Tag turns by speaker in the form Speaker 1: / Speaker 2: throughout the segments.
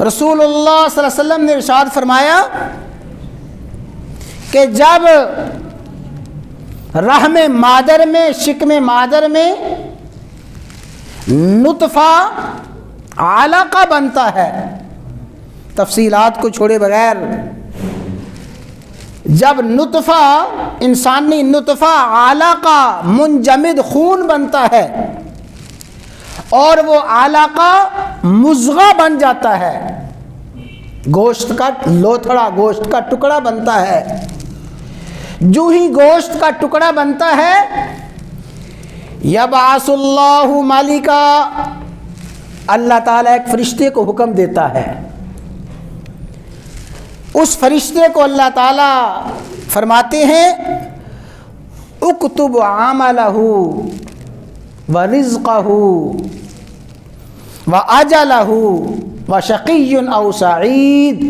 Speaker 1: رسول اللہ صلی اللہ علیہ وسلم نے ارشاد فرمایا کہ جب رحم مادر میں، شکم مادر میں نطفہ علقہ بنتا ہے، تفصیلات کو چھوڑے بغیر، جب نطفہ، انسانی نطفہ علقہ منجمد خون بنتا ہے اور وہ علقہ مضغہ بن جاتا ہے، گوشت کا لوتھڑا، گوشت کا ٹکڑا بنتا ہے، جو ہی گوشت کا ٹکڑا بنتا ہے یبعث اللہ ملکا، اللہ تعالیٰ ایک فرشتے کو حکم دیتا ہے، اس فرشتے کو اللہ تعالیٰ فرماتے ہیں اکتب عملہ ورزقہ واجلہ وشقی او سعید۔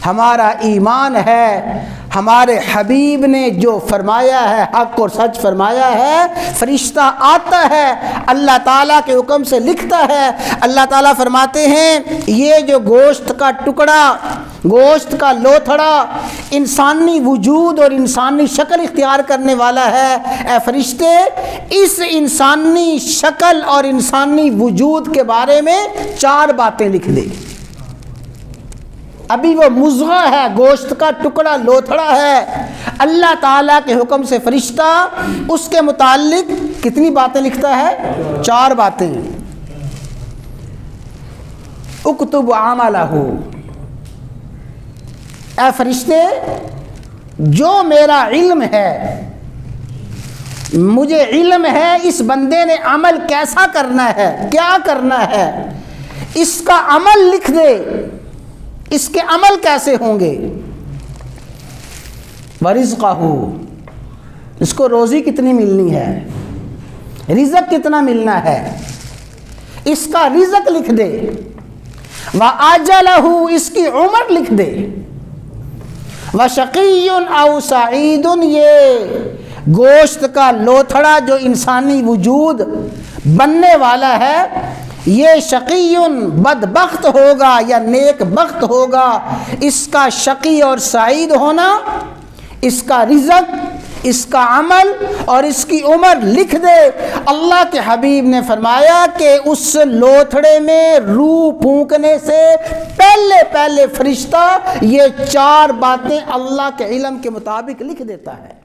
Speaker 1: ہمارا ایمان ہے، ہمارے حبیب نے جو فرمایا ہے حق اور سچ فرمایا ہے، فرشتہ آتا ہے اللہ تعالیٰ کے حکم سے لکھتا ہے، اللہ تعالیٰ فرماتے ہیں یہ جو گوشت کا ٹکڑا، گوشت کا لوتھڑا انسانی وجود اور انسانی شکل اختیار کرنے والا ہے، اے فرشتے اس انسانی شکل اور انسانی وجود کے بارے میں 4 باتیں لکھ دے۔ ابھی وہ مضغہ ہے، گوشت کا ٹکڑا لوتھڑا ہے، اللہ تعالیٰ کے حکم سے فرشتہ اس کے متعلق کتنی باتیں لکھتا ہے؟ 4 باتیں۔ اکتب عملہ، اے فرشتے جو میرا علم ہے، مجھے علم ہے اس بندے نے عمل کیسا کرنا ہے، کیا کرنا ہے، اس کا عمل لکھ دے، اس کے عمل کیسے ہوں گے۔ ورزقہ، اس کو روزی کتنی ملنی ہے، رزق کتنا ملنا ہے، اس کا رزق لکھ دے۔ وَأَجَلَهُ، اس کی عمر لکھ دے۔ وَشَقِيٌّ أَوْ سَعِيدٌ، یہ گوشت کا لوتھڑا جو انسانی وجود بننے والا ہے یہ شقیٌ بدبخت ہوگا یا نیک بخت ہوگا، اس کا شقی اور سعید ہونا، اس کا رزق، اس کا عمل اور اس کی عمر لکھ دے۔ اللہ کے حبیب نے فرمایا کہ اس لوتھڑے میں روح پھونکنے سے پہلے فرشتہ یہ 4 باتیں اللہ کے علم کے مطابق لکھ دیتا ہے۔